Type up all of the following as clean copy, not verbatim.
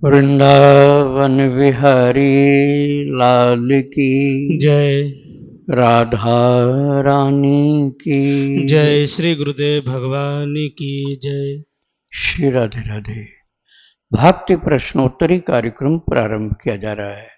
वृंदावन बिहारी लाल की जय। राधा रानी की जय श्री गुरुदेव भगवान की जय। श्री राधे राधे। भक्ति प्रश्नोत्तरी कार्यक्रम प्रारंभ किया जा रहा है।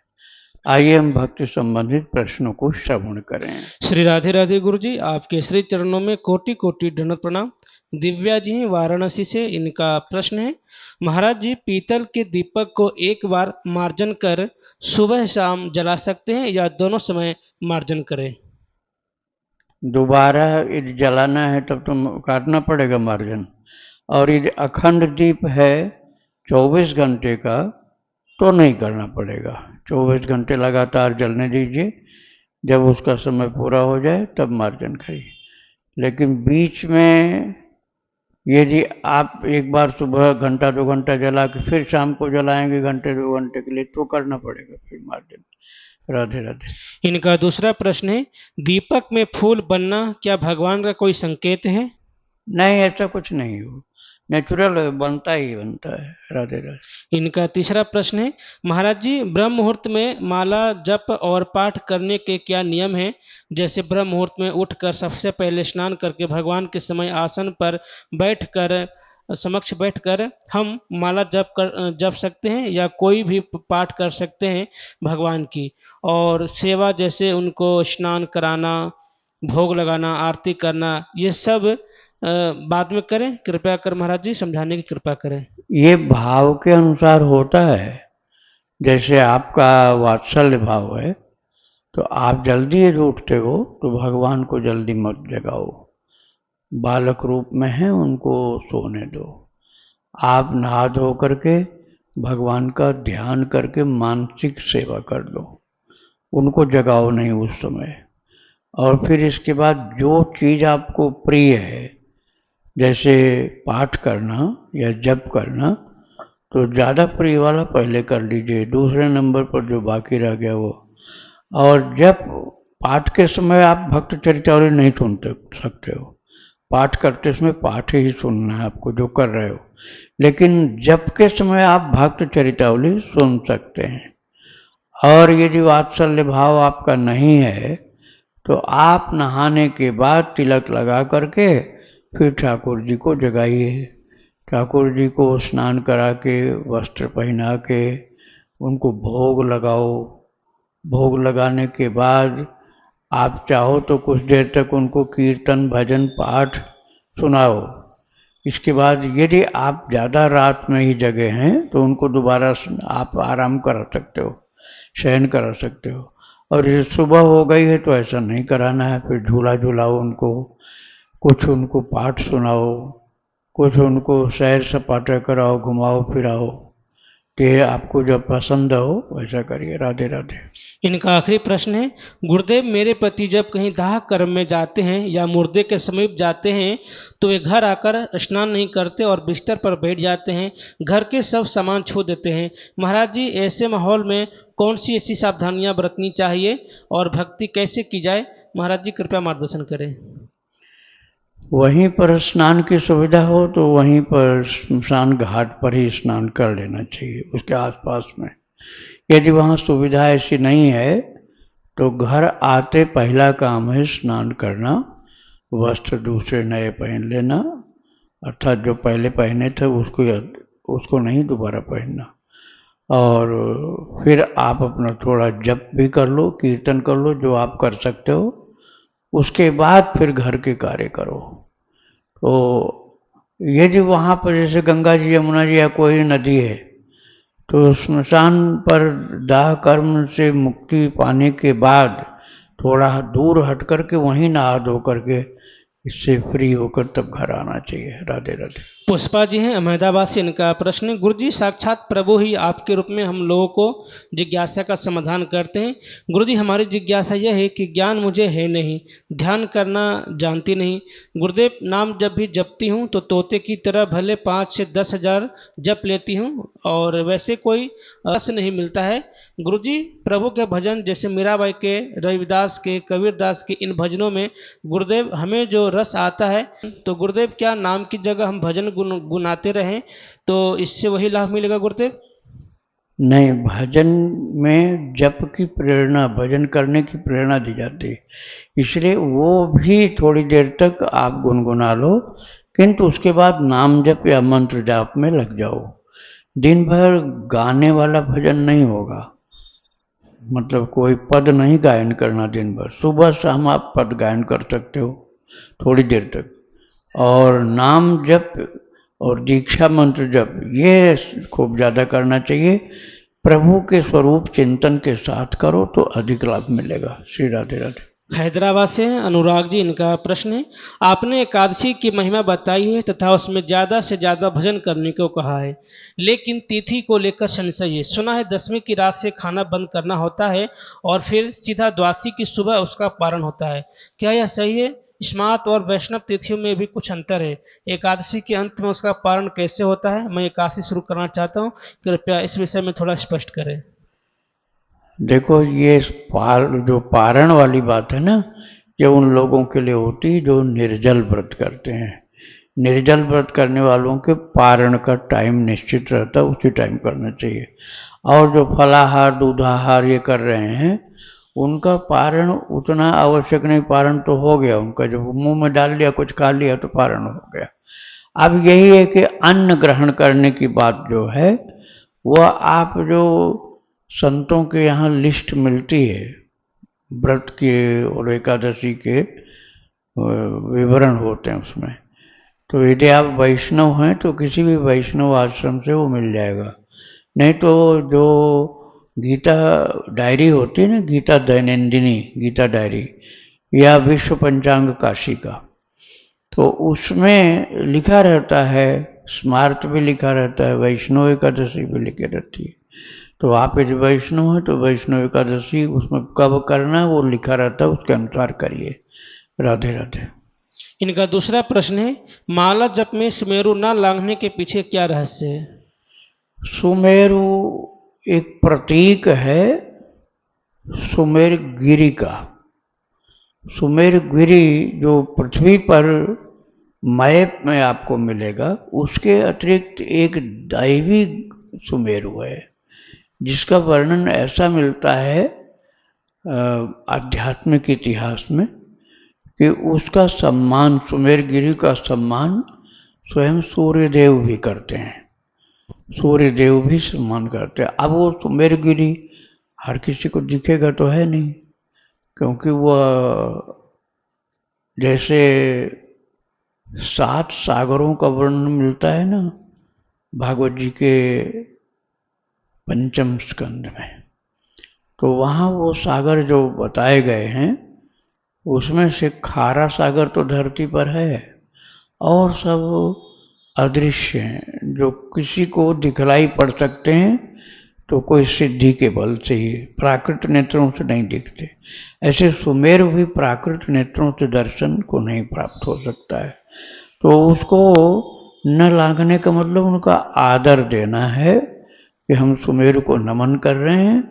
आइए हम भक्ति संबंधित प्रश्नों को श्रवण करें। श्री राधे राधे गुरु जी, आपके श्री चरणों में कोटि कोटि दंडवत प्रणाम। दिव्या जी हैं वाराणसी से, इनका प्रश्न है, महाराज जी पीतल के दीपक को एक बार मार्जन कर सुबह शाम जला सकते हैं या दोनों समय मार्जन करें? दोबारा यदि जलाना है तब तो काटना पड़ेगा मार्जन। और यदि अखंड दीप है 24 घंटे का तो नहीं करना पड़ेगा। 24 घंटे लगातार जलने दीजिए, जब उसका समय पूरा हो जाए तब मार्जन करिए। लेकिन बीच में यदि आप एक बार सुबह घंटा 2 घंटा जला के फिर शाम को जलाएंगे घंटे 2 घंटे के लिए तो करना पड़ेगा फिर मार्जन। राधे राधे। इनका दूसरा प्रश्न है, दीपक में फूल बनना क्या भगवान का कोई संकेत है? नहीं, ऐसा कुछ नहीं हो, नेचुरल बनता ही बनता है। राधे राधे। इनका तीसरा प्रश्न है, महाराज जी ब्रह्म मुहूर्त में माला जप और पाठ करने के क्या नियम हैं? जैसे ब्रह्म मुहूर्त में उठकर सबसे पहले स्नान करके भगवान के समय आसन पर बैठकर समक्ष बैठकर हम माला जप सकते हैं या कोई भी पाठ कर सकते हैं भगवान की? और सेवा जैसे उनको स्नान कराना, भोग लगाना, आरती करना, ये सब बाद में करें, कृपया कर महाराज जी समझाने की कृपा करें। ये भाव के अनुसार होता है। जैसे आपका वात्सल्य भाव है तो आप जल्दी यदि उठते हो तो भगवान को जल्दी मत जगाओ। बालक रूप में है, उनको सोने दो। आप नहा धो करके भगवान का ध्यान करके मानसिक सेवा कर दो, उनको जगाओ नहीं उस समय। और फिर इसके बाद जो चीज़ आपको प्रिय है, जैसे पाठ करना या जप करना, तो ज़्यादा प्रिय वाला पहले कर लीजिए, दूसरे नंबर पर जो बाकी रह गया वो। और जब पाठ के समय आप भक्त चरितावली नहीं सुन सकते हो, पाठ करते समय पाठ ही सुनना है आपको जो कर रहे हो। लेकिन जप के समय आप भक्त चरितावली सुन सकते हैं। और यदि वात्सल्य भाव आपका नहीं है तो आप नहाने के बाद तिलक लगा करके फिर ठाकुर जी को जगाइए। ठाकुर जी को स्नान करा के वस्त्र पहना के उनको भोग लगाओ। भोग लगाने के बाद आप चाहो तो कुछ देर तक उनको कीर्तन भजन पाठ सुनाओ। इसके बाद यदि आप ज़्यादा रात में ही जगे हैं तो उनको दोबारा आप आराम करा सकते हो, शयन करा सकते हो। और ये सुबह हो गई है तो ऐसा नहीं कराना है, फिर झूला झूलाओ उनको, कुछ उनको पाठ सुनाओ, कुछ उनको सैर सपाटा कराओ, घुमाओ फिराओ। तो ये आपको जब पसंद हो वैसा करिए। राधे राधे। इनका आखिरी प्रश्न है, गुरुदेव मेरे पति जब कहीं दाह कर्म में जाते हैं या मुर्दे के समीप जाते हैं तो वे घर आकर स्नान नहीं करते और बिस्तर पर बैठ जाते हैं, घर के सब सामान छू देते हैं। महाराज जी ऐसे माहौल में कौन सी ऐसी सावधानियां बरतनी चाहिए और भक्ति कैसे की जाए? महाराज जी कृपया मार्गदर्शन करें। वहीं पर स्नान की सुविधा हो तो वहीं पर स्नान घाट पर ही स्नान कर लेना चाहिए, उसके आसपास में। यदि वहाँ सुविधा ऐसी नहीं है तो घर आते पहला काम है स्नान करना, वस्त्र दूसरे नए पहन लेना, अर्थात जो पहले पहने थे उसको नहीं दोबारा पहनना। और फिर आप अपना थोड़ा जप भी कर लो, कीर्तन कर लो जो आप कर सकते हो। उसके बाद फिर घर के कार्य करो। तो यदि वहाँ पर जैसे गंगा जी यमुना जी या कोई नदी है तो स्मशान पर दाह कर्म से मुक्ति पाने के बाद थोड़ा दूर हट करके वहीं नहा धो करके इससे फ्री होकर तब घर आना चाहिए। राधे राधे। पुष्पा जी हैं अहमदाबाद से, इनका प्रश्न है, गुरु जी साक्षात प्रभु ही आपके रूप में हम लोगों को जिज्ञासा का समाधान करते हैं। गुरु जी हमारी जिज्ञासा यह है कि ज्ञान मुझे है नहीं, ध्यान करना जानती नहीं। गुरुदेव नाम जब भी जपती हूँ तो तोते की तरह भले 5 से 10 हजार जप लेती हूँ और वैसे कोई रस नहीं मिलता है। गुरुजी प्रभु के भजन जैसे मीराबाई के, रविदास के, कबीरदास के, इन भजनों में गुरुदेव हमें जो रस आता है, तो गुरुदेव क्या नाम की जगह हम भजन गुनाते रहें तो इससे वही लाभ मिलेगा गुरुदेव? नहीं, भजन में जप की प्रेरणा, भजन करने की प्रेरणा दी जाती है, इसलिए वो भी थोड़ी देर तक आप गुनगुना लो, किंतु उसके बाद नाम जप या मंत्र जाप में लग जाओ। दिन भर गाने वाला भजन नहीं होगा, मतलब कोई पद नहीं गायन करना दिन भर। सुबह शाम आप पद गायन कर सकते हो थोड़ी देर तक, और नाम जप और दीक्षा मंत्र जप ये खूब ज़्यादा करना चाहिए। प्रभु के स्वरूप चिंतन के साथ करो तो अधिक लाभ मिलेगा। श्री राधे राधे। हैदराबाद से अनुराग जी, इनका प्रश्न है, आपने एकादशी की महिमा बताई है तथा उसमें ज़्यादा से ज़्यादा भजन करने को कहा है, लेकिन तिथि को लेकर संशय है। सुना है 10वीं की रात से खाना बंद करना होता है और फिर सीधा द्वादशी की सुबह उसका पारण होता है, क्या यह सही है? स्मार्त और वैष्णव तिथियों में भी कुछ अंतर है। एकादशी के अंत में उसका पारण कैसे होता है? मैं एकादशी शुरू करना चाहता हूँ, कृपया इस विषय में थोड़ा स्पष्ट करें। देखो, ये जो पारण वाली बात है ना, ये उन लोगों के लिए होती है जो निर्जल व्रत करते हैं। निर्जल व्रत करने वालों के पारण का टाइम निश्चित रहता है, उसी टाइम करना चाहिए। और जो फलाहार दूधाहार ये कर रहे हैं, उनका पारण उतना आवश्यक नहीं। पारण तो हो गया उनका, जब मुंह में डाल लिया, कुछ खा लिया तो पारण हो गया। अब यही है कि अन्न ग्रहण करने की बात जो है, वह आप जो संतों के यहाँ लिस्ट मिलती है व्रत के और एकादशी के विवरण होते हैं उसमें, तो यदि आप वैष्णव हैं तो किसी भी वैष्णव आश्रम से वो मिल जाएगा। नहीं तो जो गीता डायरी होती है ना, गीता दैनंदिनी गीता डायरी या विश्व पंचांग काशी का, तो उसमें लिखा रहता है, स्मार्त भी लिखा रहता है, वैष्णव एकादशी भी लिखी रहती है। तो आप यदि वैष्णव हैं तो वैष्णव एकादशी उसमें कब करना वो लिखा रहता है, उसके अनुसार करिए। राधे राधे। इनका दूसरा प्रश्न है, माला जप में सुमेरु न लांघने के पीछे क्या रहस्य है? सुमेरु एक प्रतीक है सुमेर गिरी का। सुमेर गिरी जो पृथ्वी पर मैप में आपको मिलेगा, उसके अतिरिक्त एक दैवी सुमेरु है, जिसका वर्णन ऐसा मिलता है आध्यात्मिक इतिहास में कि उसका सम्मान, सुमेरगिरी का सम्मान स्वयं सूर्यदेव भी करते हैं। सूर्यदेव भी सम्मान करते हैं। अब वो सुमेरगिरी हर किसी को दिखेगा तो है नहीं, क्योंकि वह जैसे 7 सागरों का वर्णन मिलता है ना भागवत जी के 5म स्कंद में, तो वहाँ वो सागर जो बताए गए हैं, उसमें से खारा सागर तो धरती पर है और सब अदृश्य हैं, जो किसी को दिखलाई पड़ सकते हैं तो कोई सिद्धि के बल से ही, प्राकृत नेत्रों से नहीं दिखते। ऐसे सुमेर भी प्राकृत नेत्रों से दर्शन को नहीं प्राप्त हो सकता है। तो उसको न लांघने का मतलब उनका आदर देना है कि हम सुमेर को नमन कर रहे हैं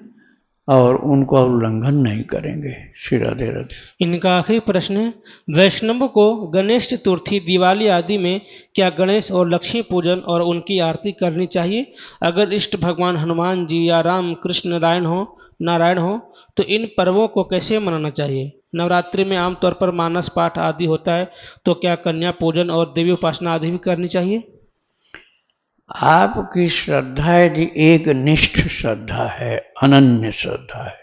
और उनका उल्लंघन नहीं करेंगे। श्री राधे राधे। इनका आखिरी प्रश्न है, वैष्णवों को गणेश चतुर्थी, दिवाली आदि में क्या गणेश और लक्ष्मी पूजन और उनकी आरती करनी चाहिए? अगर इष्ट भगवान हनुमान जी या राम कृष्ण नारायण हो तो इन पर्वों को कैसे मनाना चाहिए? नवरात्रि में आमतौर पर मानस पाठ आदि होता है, तो क्या कन्या पूजन और देवी उपासना आदि भी करनी चाहिए? आपकी श्रद्धा यदि एक निष्ठ श्रद्धा है, अनन्य श्रद्धा है,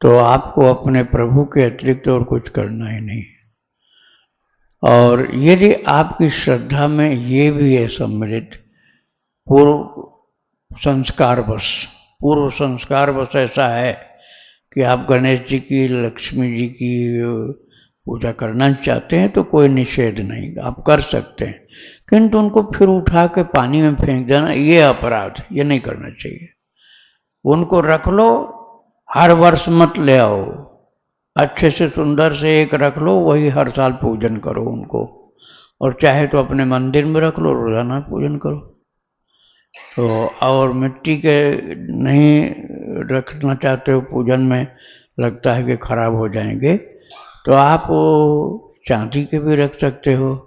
तो आपको अपने प्रभु के अतिरिक्त और कुछ करना ही नहीं। और यदि आपकी श्रद्धा में ये भी है सम्मिलित पूर्व संस्कारवश ऐसा है कि आप गणेश जी की, लक्ष्मी जी की पूजा करना चाहते हैं, तो कोई निषेध नहीं, आप कर सकते हैं। किंतु उनको फिर उठा के पानी में फेंक देना, ये अपराध, ये नहीं करना चाहिए। उनको रख लो, हर वर्ष मत ले आओ, अच्छे से सुंदर से एक रख लो, वही हर साल पूजन करो उनको, और चाहे तो अपने मंदिर में रख लो, रोजाना पूजन करो। तो और मिट्टी के नहीं रखना चाहते हो पूजन में, लगता है कि खराब हो जाएंगे, तो आप चांदी के भी रख सकते हो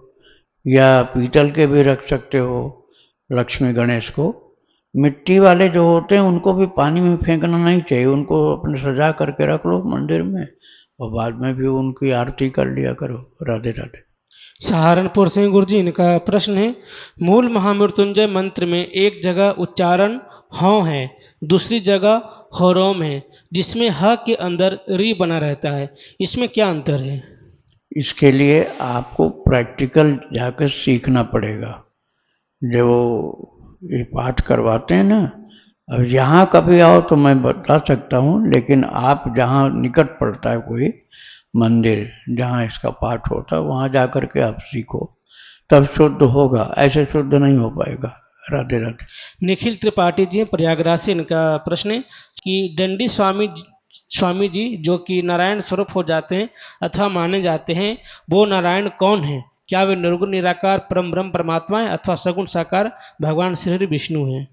या पीतल के भी रख सकते हो लक्ष्मी गणेश को, मिट्टी वाले जो होते हैं उनको भी पानी में फेंकना नहीं चाहिए, उनको अपने सजा करके रख लो मंदिर में और बाद में भी उनकी आरती कर लिया करो। राधे राधे। सहारनपुर से गुरुजी, इनका प्रश्न है, मूल महामृत्युंजय मंत्र में एक जगह उच्चारण हौ है, दूसरी जगह होरोम है, जिसमें ह के अंदर री बना रहता है, इसमें क्या अंतर है? इसके लिए आपको प्रैक्टिकल जाकर सीखना पड़ेगा। जो ये पाठ करवाते हैं ना, अब यहाँ कभी आओ तो मैं बता सकता हूँ, लेकिन आप जहाँ निकट पड़ता है कोई मंदिर जहाँ इसका पाठ होता है वहाँ जा कर के आप सीखो, तब शुद्ध होगा, ऐसे शुद्ध नहीं हो पाएगा। राधे राधे। निखिल त्रिपाठी जी प्रयागराज से, इनका प्रश्न है कि दंडी स्वामी जी जो कि नारायण स्वरूप हो जाते हैं अथवा माने जाते हैं, वो नारायण कौन है? क्या वे निर्गुण निराकार परम ब्रह्म परमात्मा है अथवा सगुण साकार भगवान श्री विष्णु हैं?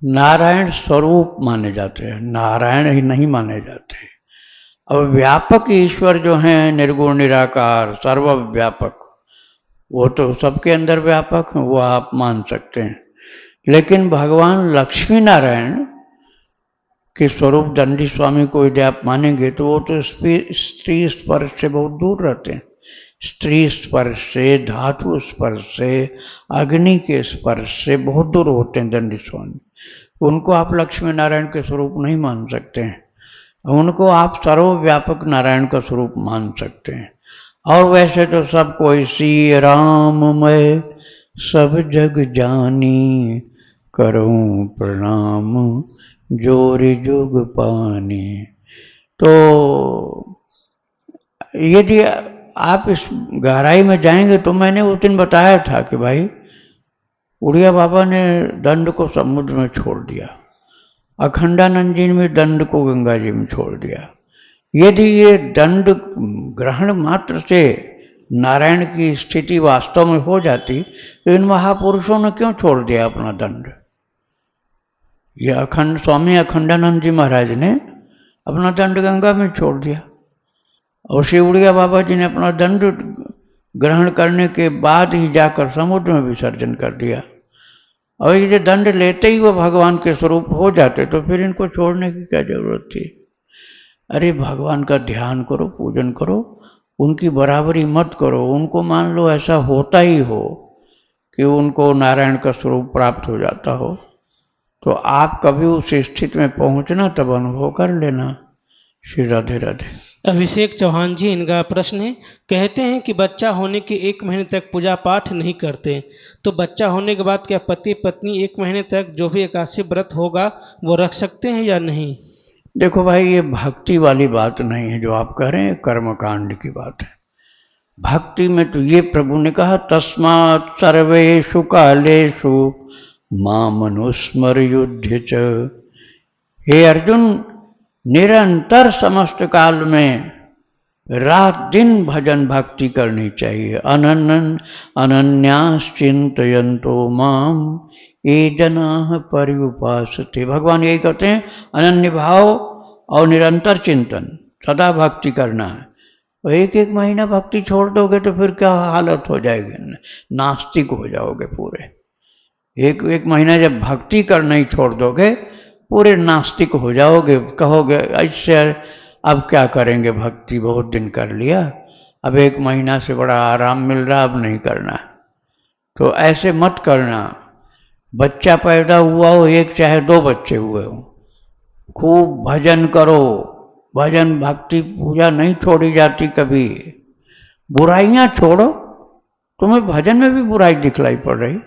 नारायण स्वरूप माने जाते हैं, नारायण ही नहीं माने जाते। अब व्यापक ईश्वर जो हैं निर्गुण निराकार सर्वव्यापक, वो तो सबके अंदर व्यापक है, वो आप मान सकते हैं। लेकिन भगवान लक्ष्मी नारायण के स्वरूप दंडी स्वामी को यदि आप मानेंगे तो वो तो स्त्री स्पर्श से बहुत दूर रहते हैं। स्त्री स्पर्श से, धातु स्पर्श से, अग्नि के स्पर्श से बहुत दूर होते हैं दंडी स्वामी। उनको आप लक्ष्मी नारायण के स्वरूप नहीं मान सकते हैं, उनको आप सर्वव्यापक नारायण का स्वरूप मान सकते हैं। और वैसे तो सब कोई सी राम मैं सब जग जानी, करूं प्रणाम जोरि जुग पानी। तो यदि आप इस गहराई में जाएंगे तो मैंने उस दिन बताया था कि भाई उड़िया बाबा ने दंड को समुद्र में छोड़ दिया, अखंडानंद जी ने दंड को गंगा जी में छोड़ दिया। यदि ये दंड ग्रहण मात्र से नारायण की स्थिति वास्तव में हो जाती तो इन महापुरुषों ने क्यों छोड़ दिया अपना दंड? ये स्वामी अखंडानंद जी महाराज ने अपना दंड गंगा में छोड़ दिया और श्री उड़िया बाबा जी ने अपना दंड ग्रहण करने के बाद ही जाकर समुद्र में विसर्जन कर दिया। और ये दंड लेते ही वो भगवान के स्वरूप हो जाते तो फिर इनको छोड़ने की क्या जरूरत थी? अरे भगवान का ध्यान करो, पूजन करो, उनकी बराबरी मत करो। उनको मान लो ऐसा होता ही हो कि उनको नारायण का स्वरूप प्राप्त हो जाता हो तो आप कभी उस स्थिति में पहुंचना, तब अनुभव कर लेना। श्री राधे राधे। अभिषेक चौहान जी, इनका प्रश्न है, कहते हैं कि बच्चा होने के 1 महीने तक पूजा पाठ नहीं करते, तो बच्चा होने के बाद क्या पति पत्नी 1 महीने तक जो भी एकादशी व्रत होगा वो रख सकते हैं या नहीं? देखो भाई, ये भक्ति वाली बात नहीं है जो आप कह रहे हैं, कर्मकांड की बात है। भक्ति में तो ये प्रभु ने कहा, तस्मात् सर्वेषु कालेषु मामनुस्मर युद्ध च। हे अर्जुन, निरंतर समस्त काल में रात दिन भजन भक्ति करनी चाहिए। अनन्यास चिंतयन्तो माम ये जनाः पर्युपासते। भगवान यही कहते हैं, अनन्य भाव और निरंतर चिंतन, सदा भक्ति करना है। और 1 महीना भक्ति छोड़ दोगे तो फिर क्या हालत हो जाएगी? नास्तिक हो जाओगे पूरे। एक महीना जब भक्ति करना ही छोड़ दोगे पूरे नास्तिक हो जाओगे। कहोगे ऐसे अब क्या करेंगे, भक्ति बहुत दिन कर लिया, अब 1 महीना से बड़ा आराम मिल रहा, अब नहीं करना। तो ऐसे मत करना। बच्चा पैदा हुआ हो, 1 चाहे 2 बच्चे हुए हो, खूब भजन करो। भजन भक्ति पूजा नहीं छोड़ी जाती कभी। बुराइयां छोड़ो। तुम्हें भजन में भी बुराई दिखलाई पड़ रही,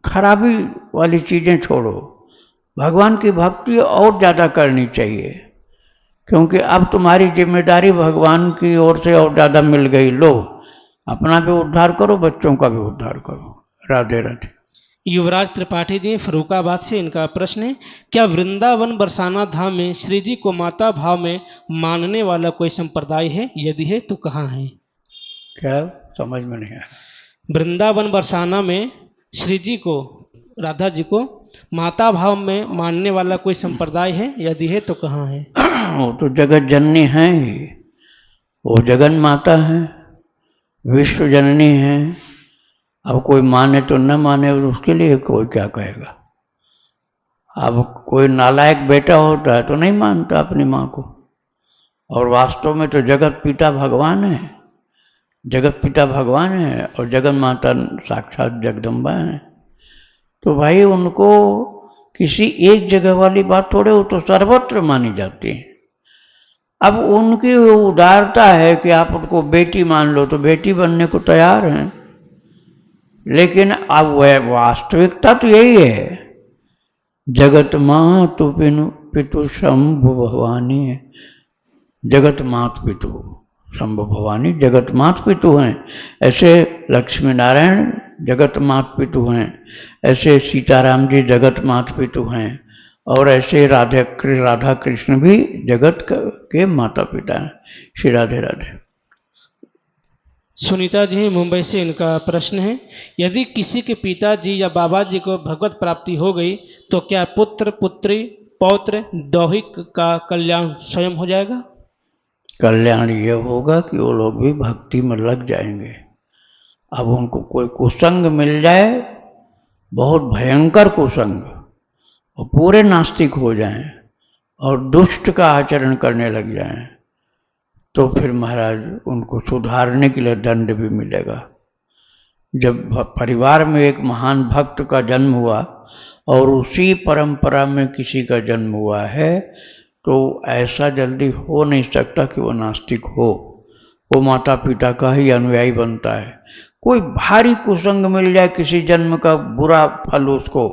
खराबी वाली चीजें छोड़ो। भगवान की भक्ति और ज़्यादा करनी चाहिए, क्योंकि अब तुम्हारी जिम्मेदारी भगवान की ओर से और ज़्यादा मिल गई। लो, अपना भी उद्धार करो, बच्चों का भी उद्धार करो। राधे राधे। युवराज त्रिपाठी जी फर्रुखाबाद से, इनका प्रश्न है, क्या वृंदावन बरसाना धाम में श्री जी को माता भाव में मानने वाला कोई संप्रदाय है? यदि है तो कहाँ है? क्या समझ में नहीं आया? वृंदावन बरसाना में श्री जी को, राधा जी को माता भाव में मानने वाला कोई संप्रदाय है? यदि है तो कहाँ है? वो तो जगत जननी है ही, वो जगन माता है, विश्व जननी है। अब कोई माने तो न माने, और उसके लिए कोई क्या कहेगा। अब कोई नालायक बेटा होता है तो नहीं मानता अपनी माँ को, और वास्तव में तो जगत पिता भगवान है, जगत पिता भगवान है और जगत माता साक्षात जगदम्बा है। तो भाई उनको किसी एक जगह वाली बात थोड़े, वो तो सर्वत्र मानी जाती है। अब उनकी उदारता है कि आप उनको बेटी मान लो तो बेटी बनने को तैयार हैं, लेकिन अब वह वास्तविकता तो यही है, जगत मातु पितु शंभु भवानी है। जगत मात पितु शंभु भवानी जगत मात पितु हैं, ऐसे लक्ष्मी नारायण जगत मात पितु हैं, ऐसे सीताराम जी जगत मात पितु हैं, और ऐसे राधा कृष्ण भी जगत के माता पिता हैं। श्री राधे राधे। सुनीता जी मुंबई से, इनका प्रश्न है, यदि किसी के पिताजी या बाबा जी को भगवत प्राप्ति हो गई तो क्या पुत्र पुत्री पौत्र दौहिक का कल्याण स्वयं हो जाएगा? कल्याण यह होगा कि वो लोग भी भक्ति में लग जाएंगे। अब उनको कोई कुसंग मिल जाए, बहुत भयंकर कुसंग, और पूरे नास्तिक हो जाएं और दुष्ट का आचरण करने लग जाएं, तो फिर महाराज उनको सुधारने के लिए दंड भी मिलेगा। जब परिवार में एक महान भक्त का जन्म हुआ और उसी परंपरा में किसी का जन्म हुआ है, तो ऐसा जल्दी हो नहीं सकता कि वो नास्तिक हो, वो माता पिता का ही अनुयायी बनता है। कोई भारी कुसंग मिल जाए, किसी जन्म का बुरा फल उसको,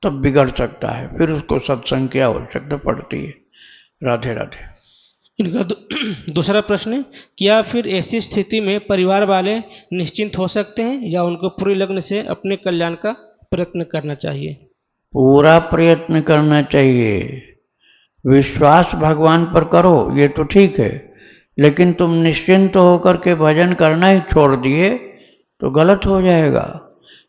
तब बिगड़ सकता है, फिर उसको सत्संग की आवश्यकता पड़ती है। राधे राधे। इनका दूसरा प्रश्न है, क्या फिर ऐसी स्थिति में परिवार वाले निश्चिंत हो सकते हैं या उनको पूरी लगन से अपने कल्याण का प्रयत्न करना चाहिए? पूरा प्रयत्न करना चाहिए। विश्वास भगवान पर करो ये तो ठीक है, लेकिन तुम निश्चिंत होकर के भजन करना ही छोड़ दिए तो गलत हो जाएगा,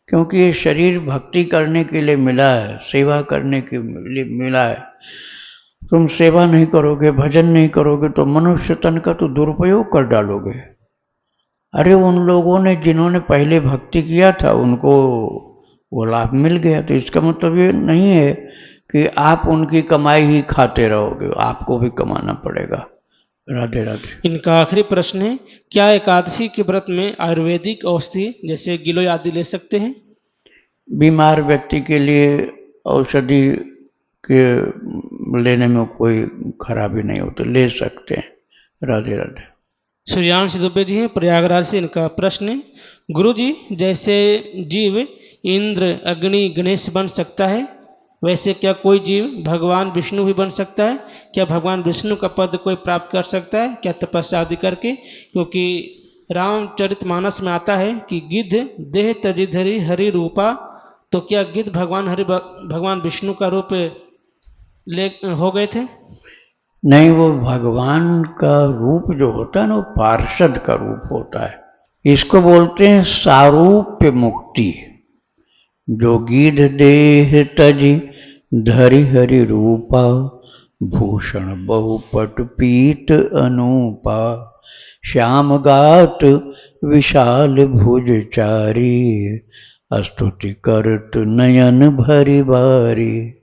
क्योंकि ये शरीर भक्ति करने के लिए मिला है, सेवा करने के लिए मिला है। तुम सेवा नहीं करोगे, भजन नहीं करोगे तो मनुष्य तन का तो दुरुपयोग कर डालोगे। अरे उन लोगों ने जिन्होंने पहले भक्ति किया था उनको वो लाभ मिल गया, तो इसका मतलब ये नहीं है कि आप उनकी कमाई ही खाते रहोगे, आपको भी कमाना पड़ेगा। राधे राधे। इनका आखिरी प्रश्न है, क्या एकादशी के व्रत में आयुर्वेदिक औषधि जैसे गिलोय आदि ले सकते हैं? बीमार व्यक्ति के लिए औषधि के लेने में कोई खराबी नहीं होती, ले सकते हैं। राधे राधे। सूर्यांश दुबे जी हैं प्रयागराज से, इनका प्रश्न है, गुरु जी जैसे जीव इंद्र अग्नि गणेश बन सकता है, वैसे क्या कोई जीव भगवान विष्णु भी बन सकता है? क्या भगवान विष्णु का पद कोई प्राप्त कर सकता है क्या तपस्या आदि करके? क्योंकि रामचरितमानस में आता है कि गिद्ध देह तजि धरि हरि रूपा, तो क्या गिद्ध भगवान विष्णु का रूप ले हो गए थे? नहीं, वो भगवान का रूप जो होता है ना, वो पार्षद का रूप होता है। इसको बोलते हैं सारूप्य मुक्ति। जो गिद्ध देह तजि धरि हरि रूपा, भूषण बहुपट पीत अनूपा, श्याम गात विशाल भुज चारी, स्तुति करत नयन भरि बारी।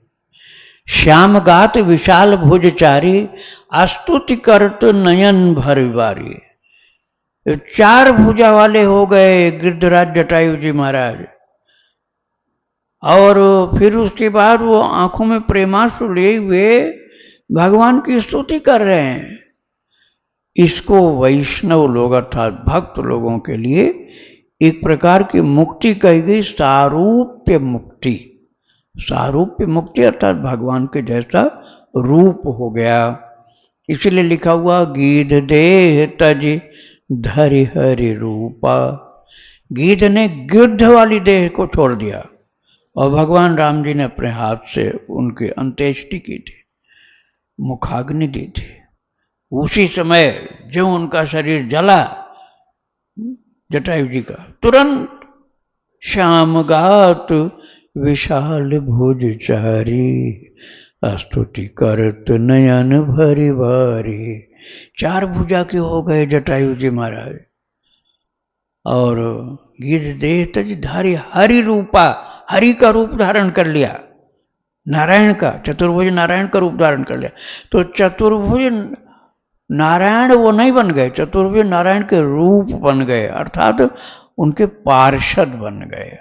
श्याम गात विशाल भुज चारी, स्तुति करत नयन भरि बारी। चार भुजा वाले हो गए गिरिधराज जटायु जी महाराज, और फिर उसके बाद वो आंखों में प्रेमाश्रु लिए हुए भगवान की स्तुति कर रहे हैं। इसको वैष्णव लोग अर्थात भक्त लोगों के लिए एक प्रकार की मुक्ति कही गई, सारूप्य मुक्ति। सारूप्य मुक्ति अर्थात भगवान के जैसा रूप हो गया। इसलिए लिखा हुआ गिद्ध देह तज धरि हरि रूपा। गिद्ध ने गिद्ध वाली देह को छोड़ दिया और भगवान राम जी ने अपने हाथ से उनकी अंत्येष्टि की थी, मुखाग्नि दी थी। उसी समय जो उनका शरीर जला जटायु जी का, तुरंत श्याम गात विशाल भुज चारी, स्तुति करत नयन भरि बारी। चार भुजा के हो गए जटायु जी महाराज, और गिर देह तज धारी हरि रूपा, हरि का रूप धारण कर लिया, नारायण का, चतुर्भुज नारायण का रूप धारण कर लिया। तो चतुर्भुज नारायण वो नहीं बन गए, चतुर्भुज नारायण के रूप बन गए, अर्थात उनके पार्षद बन गए,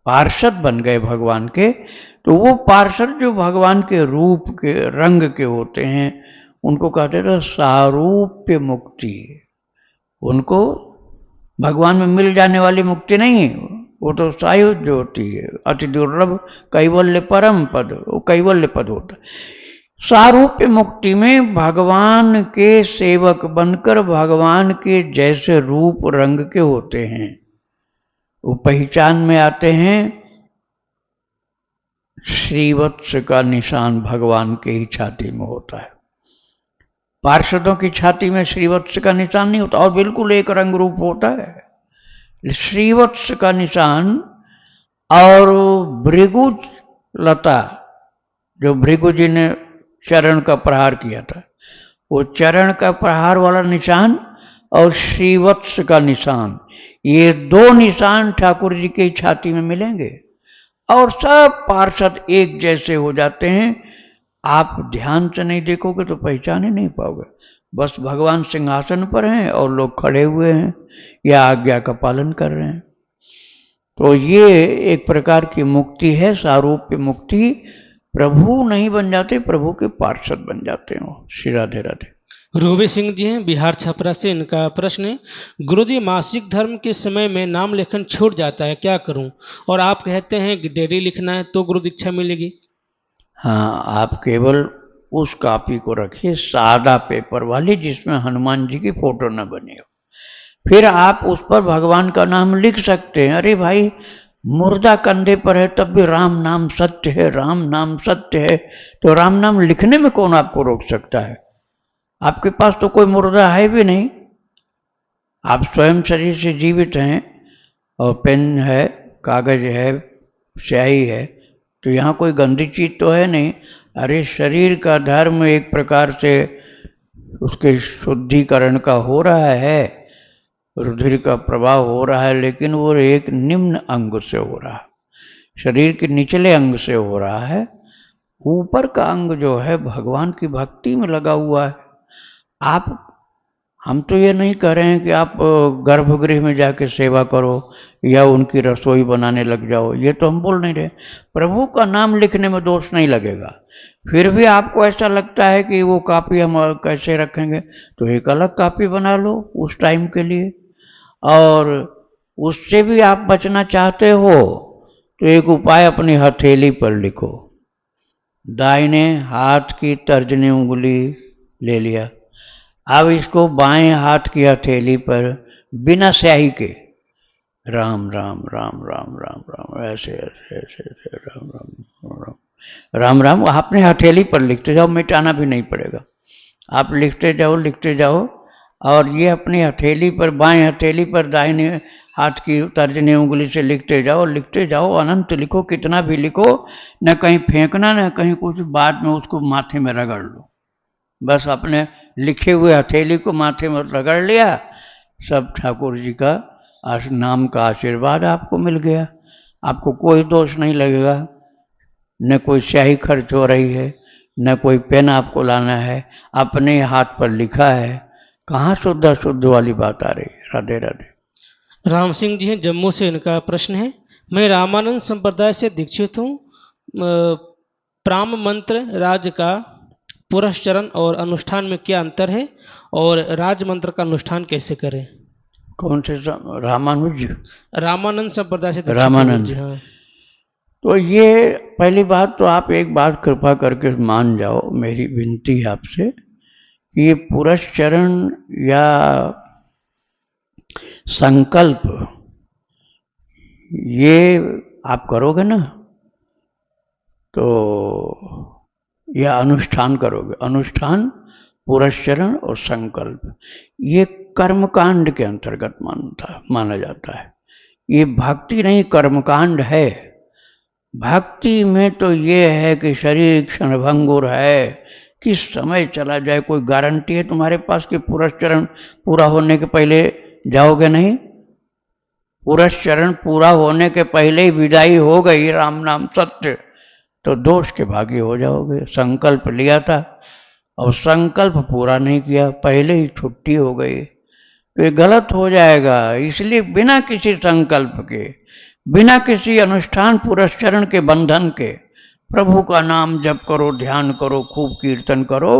पार्षद बन गए भगवान के। तो वो पार्षद जो भगवान के रूप के रंग के होते हैं उनको कहते थे सारूप्य मुक्ति। उनको भगवान में मिल जाने वाली मुक्ति नहीं है, वो तो सायुज्य होती है, अति दुर्लभ कैवल्य परम पद, वो कैवल्य पद होता है। सारूप्य मुक्ति में भगवान के सेवक बनकर भगवान के जैसे रूप रंग के होते हैं, वो पहचान में आते हैं। श्रीवत्स का निशान भगवान के ही छाती में होता है, पार्षदों की छाती में श्रीवत्स का निशान नहीं होता, और बिल्कुल एक रंग रूप होता है श्रीवत्स का निशान। और भृगु लता, जो भृगु जी ने चरण का प्रहार किया था, वो चरण का प्रहार वाला निशान और श्रीवत्स का निशान, ये दो निशान ठाकुर जी की छाती में मिलेंगे और सब पार्षद एक जैसे हो जाते हैं। आप ध्यान से नहीं देखोगे तो पहचान ही नहीं पाओगे, बस भगवान सिंहासन पर हैं और लोग खड़े हुए हैं या आज्ञा का पालन कर रहे हैं। तो ये एक प्रकार की मुक्ति है, सारूप्य मुक्ति। प्रभु नहीं बन जाते, प्रभु के पार्षद बन जाते हो। श्री राधे राधे। रूबी सिंह जी हैं बिहार छपरा से, इनका प्रश्न है, गुरुजी मासिक धर्म के समय में नाम लेखन छूट जाता है, क्या करूं? और आप कहते हैं कि डेली लिखना है तो गुरु दीक्षा मिलेगी। हाँ, आप केवल उस कॉपी को रखिए सादा पेपर वाली जिसमें हनुमान जी की फोटो न बनी हो, फिर आप उस पर भगवान का नाम लिख सकते हैं। अरे भाई, मुर्दा कंधे पर है तब भी राम नाम सत्य है, राम नाम सत्य है, तो राम नाम लिखने में कौन आपको रोक सकता है? आपके पास तो कोई मुर्दा है भी नहीं, आप स्वयं शरीर से जीवित हैं और पेन है, कागज है, स्याही है, तो यहाँ कोई गंदी चीज तो है नहीं। अरे शरीर का धर्म एक प्रकार से उसके शुद्धिकरण का हो रहा है, रुधिर का प्रभाव हो रहा है, लेकिन वो एक निम्न अंग से हो रहा है, शरीर के निचले अंग से हो रहा है। ऊपर का अंग जो है भगवान की भक्ति में लगा हुआ है। आप, हम तो ये नहीं कह रहे हैं कि आप गर्भगृह में जाके सेवा करो या उनकी रसोई बनाने लग जाओ, ये तो हम बोल नहीं रहे। प्रभु का नाम लिखने में दोष नहीं लगेगा। फिर भी आपको ऐसा लगता है कि वो कॉपी हम कैसे रखेंगे, तो एक अलग कॉपी बना लो उस टाइम के लिए। और उससे भी आप बचना चाहते हो तो एक उपाय अपनी हथेली पर लिखो। दाहिने हाथ की तर्जनी उंगली ले लिया, अब इसको बाएं हाथ की हथेली पर बिना स्याही के राम राम राम राम राम राम ऐसे ऐसे ऐसे ऐसे राम राम राम राम राम आपने हथेली पर लिखते जाओ, मिटाना भी नहीं पड़ेगा। आप लिखते जाओ और ये अपनी हथेली पर, बाएं हथेली पर दाहिने हाथ की तर्जनी उंगली से लिखते जाओ, अनंत लिखो, कितना भी लिखो, न कहीं फेंकना न कहीं कुछ, बाद में उसको माथे में रगड़ लो। बस अपने लिखे हुए हथेली को माथे में रगड़ लिया, सब ठाकुर जी का नाम का आशीर्वाद आपको मिल गया। आपको कोई दोष नहीं लगेगा, न कोई स्याही खर्च हो रही है, न कोई पेन आपको लाना है, अपने हाथ पर लिखा है। कहाँ शुद्ध वाली बात आ रही है। राधे राधे। राम सिंह जी हैं जम्मू से, इनका प्रश्न है, मैं रामानंद संप्रदाय से दीक्षित हूँ, प्राम मंत्र राज का पुरस्चरण और अनुष्ठान में क्या अंतर है और राज मंत्र का अनुष्ठान कैसे करें? कौन से रामानुज? रामानंद संप्रदाय से रामानंद जी, हाँ। तो ये पहली बात तो आप एक बात कृपा करके मान जाओ, मेरी विनती है आपसे कि ये पुरस्चरण या संकल्प ये आप करोगे ना, तो या अनुष्ठान करोगे, अनुष्ठान, पुरस्चरण और संकल्प, ये कर्मकांड के अंतर्गत माना जाता है। ये भक्ति नहीं, कर्मकांड है। भक्ति में तो ये है कि शरीर क्षणभंगुर है, किस समय चला जाए, कोई गारंटी है तुम्हारे पास कि पुरस्चरण पूरा होने के पहले जाओगे नहीं? पुरस्चरण पूरा होने के पहले ही विदाई हो गई राम नाम सत्य, तो दोष के भागी हो जाओगे। संकल्प लिया था और संकल्प पूरा नहीं किया, पहले ही छुट्टी हो गई, तो ये गलत हो जाएगा। इसलिए बिना किसी संकल्प के, बिना किसी अनुष्ठान पुरस्चरण के बंधन के प्रभु का नाम जप करो, ध्यान करो, खूब कीर्तन करो,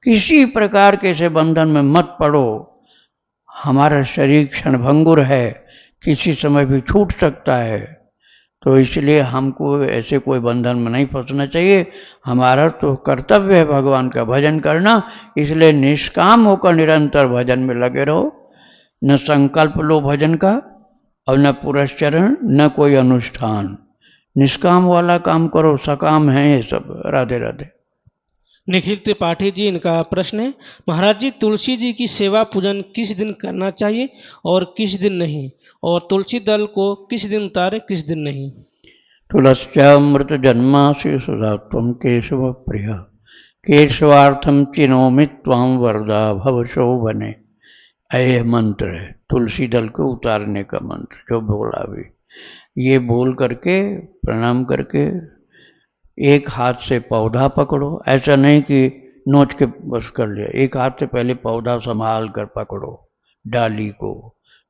किसी प्रकार के से बंधन में मत पड़ो। हमारा शरीर क्षणभंगुर है, किसी समय भी छूट सकता है, तो इसलिए हमको ऐसे कोई बंधन में नहीं फंसना चाहिए। हमारा तो कर्तव्य है भगवान का भजन करना, इसलिए निष्काम होकर निरंतर भजन में लगे रहो। न संकल्प लो भजन का और न पुरस्चरण, न कोई अनुष्ठान, निष्काम वाला काम करो, सकाम है ये सब। राधे राधे। निखिल त्रिपाठी जी, इनका प्रश्न है, महाराज जी तुलसी जी की सेवा पूजन किस दिन करना चाहिए और किस दिन नहीं, और तुलसी दल को किस दिन उतारे किस दिन नहीं। तुलस्यामृत जन्मासि सुधात्वं केशव प्रिय, केशवार्थम चिनोमि त्वां वरदा भव शोभने। यह मंत्र है तुलसी दल को उतारने का मंत्र, जो बोला भी। ये बोल करके प्रणाम करके एक हाथ से पौधा पकड़ो, ऐसा नहीं कि नोच के बस कर लिया, एक हाथ से पहले पौधा संभाल कर पकड़ो डाली को,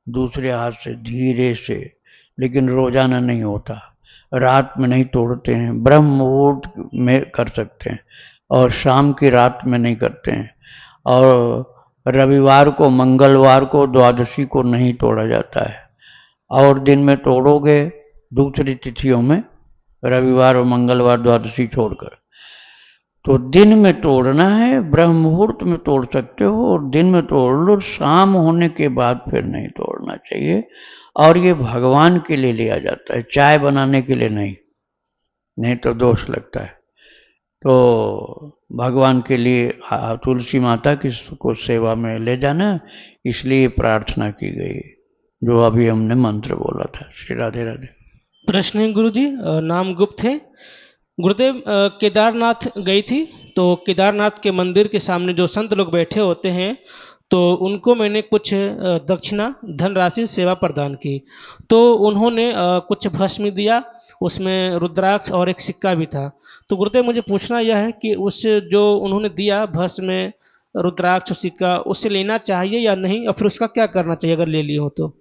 दूसरे हाथ से धीरे से, लेकिन रोजाना नहीं होता, रात में नहीं तोड़ते हैं, ब्रह्म मुहूर्त में कर सकते हैं और शाम की रात में नहीं करते हैं, और रविवार को मंगलवार को द्वादशी को नहीं तोड़ा जाता है, और दिन में तोड़ोगे दूसरी तिथियों में, रविवार और मंगलवार द्वादशी छोड़कर। तो दिन में तोड़ना है, ब्रह्म मुहूर्त में तोड़ सकते हो और दिन में तोड़ लो, शाम होने के बाद फिर नहीं तोड़ना चाहिए। और ये भगवान के लिए लिया जाता है, चाय बनाने के लिए नहीं, नहीं तो दोष लगता है। तो भगवान के लिए तुलसी माता की को सेवा में ले जाना, इसलिए प्रार्थना की गई जो अभी हमने मंत्र बोला था। श्री राधे राधे। प्रश्न है गुरु जी, नाम गुप्त है। गुरुदेव, केदारनाथ गई थी, तो केदारनाथ के मंदिर के सामने जो संत लोग बैठे होते हैं, तो उनको मैंने कुछ दक्षिणा धनराशि सेवा प्रदान की, तो उन्होंने कुछ भस्म दिया, उसमें रुद्राक्ष और एक सिक्का भी था। तो गुरुदेव मुझे पूछना यह है कि उस जो उन्होंने दिया भस्म में रुद्राक्ष सिक्का, उससे लेना चाहिए या नहीं, और फिर उसका क्या करना चाहिए अगर ले लिए हो तो।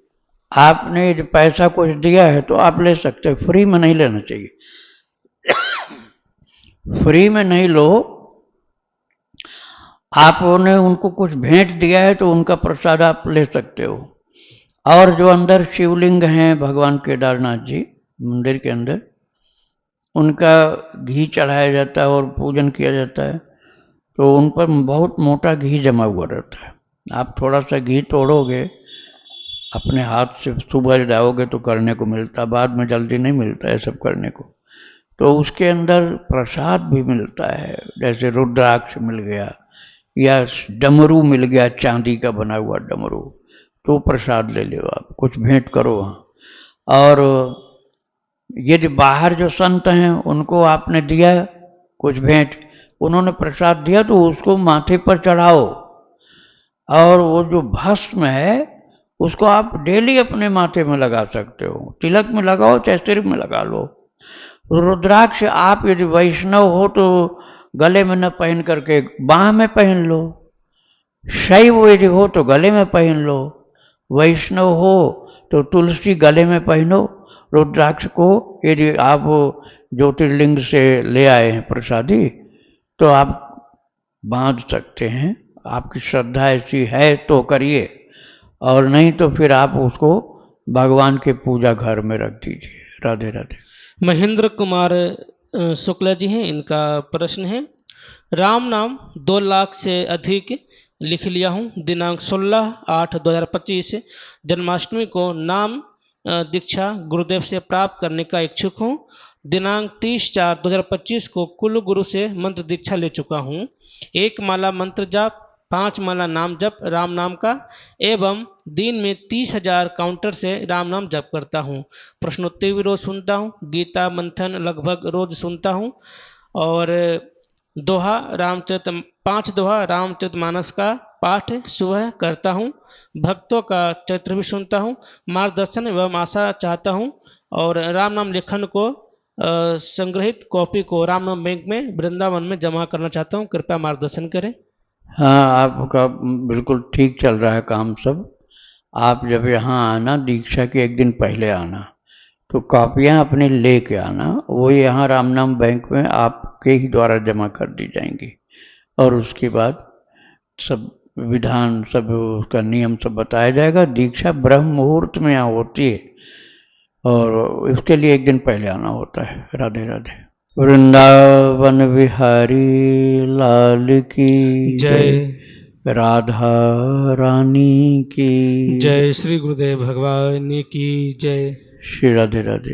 आपने जो पैसा कुछ दिया है तो आप ले सकते हैं, फ्री में नहीं लेना चाहिए। फ्री में नहीं लो, आपने उनको कुछ भेंट दिया है तो उनका प्रसाद आप ले सकते हो। और जो अंदर शिवलिंग हैं भगवान केदारनाथ जी मंदिर के अंदर, उनका घी चढ़ाया जाता है और पूजन किया जाता है, तो उन पर बहुत मोटा घी जमा हुआ रहता है। आप थोड़ा सा घी तोड़ोगे, अपने हाथ से सुबह जाओगे तो करने को मिलता, बाद में जल्दी नहीं मिलता है सब करने को। तो उसके अंदर प्रसाद भी मिलता है, जैसे रुद्राक्ष मिल गया या डमरू मिल गया, चांदी का बना हुआ डमरू, तो प्रसाद ले लो आप, कुछ भेंट करो वहाँ। और यदि बाहर जो संत हैं उनको आपने दिया कुछ भेंट, उन्होंने प्रसाद दिया तो उसको माथे पर चढ़ाओ, और वो जो भस्म है उसको आप डेली अपने माथे में लगा सकते हो, तिलक में लगाओ चाहे सिर में लगा लो। रुद्राक्ष आप यदि वैष्णव हो तो गले में न पहन करके बाह में पहन लो, शैव यदि हो तो गले में पहन लो, वैष्णव हो तो तुलसी गले में पहनो, रुद्राक्ष को यदि आप ज्योतिर्लिंग से ले आए हैं प्रसादी तो आप बांध सकते हैं, आपकी श्रद्धा ऐसी है तो करिए, और नहीं तो फिर आप उसको भगवान के पूजा घर में रख दीजिए। राधे राधे। महेंद्र कुमार शुक्ला जी हैं, इनका प्रश्न है, राम नाम 2 लाख से अधिक लिख लिया हूँ, दिनांक 16/8/2025 जन्माष्टमी को नाम दीक्षा गुरुदेव से प्राप्त करने का इच्छुक हूँ। दिनांक 30/4/2025 को कुल गुरु से मंत्र दीक्षा ले चुका हूँ। 1 माला मंत्र जाप, 5 माला नाम जप राम नाम का, एवं दिन में 30,000 काउंटर से राम नाम जप करता हूँ। प्रश्नोत्तर भी रोज सुनता हूँ, गीता मंथन लगभग रोज सुनता हूँ, और दोहा रामचरित 5 दोहा रामचरितमानस का पाठ सुबह करता हूँ, भक्तों का चरित्र भी सुनता हूँ, मार्गदर्शन एवं आशा चाहता हूँ और राम नाम लेखन को संग्रहित कॉपी को रामनाम बैंक में वृंदावन में जमा करना चाहता हूँ। कृपया मार्गदर्शन करें। हाँ, आपका बिल्कुल ठीक चल रहा है काम सब। आप जब यहाँ आना, दीक्षा के एक दिन पहले आना, तो कॉपियाँ अपनी ले के आना। वो यहाँ रामनाम बैंक में आपके ही द्वारा जमा कर दी जाएंगी और उसके बाद सब विधान, सब उसका नियम सब बताया जाएगा। दीक्षा ब्रह्म मुहूर्त में यहाँ होती है और इसके लिए एक दिन पहले आना होता है। राधे राधे। वृंदावन बिहारी लाल की जय। राधा रानी की जय श्री गुरुदेव भगवान की जय। श्री राधे राधे।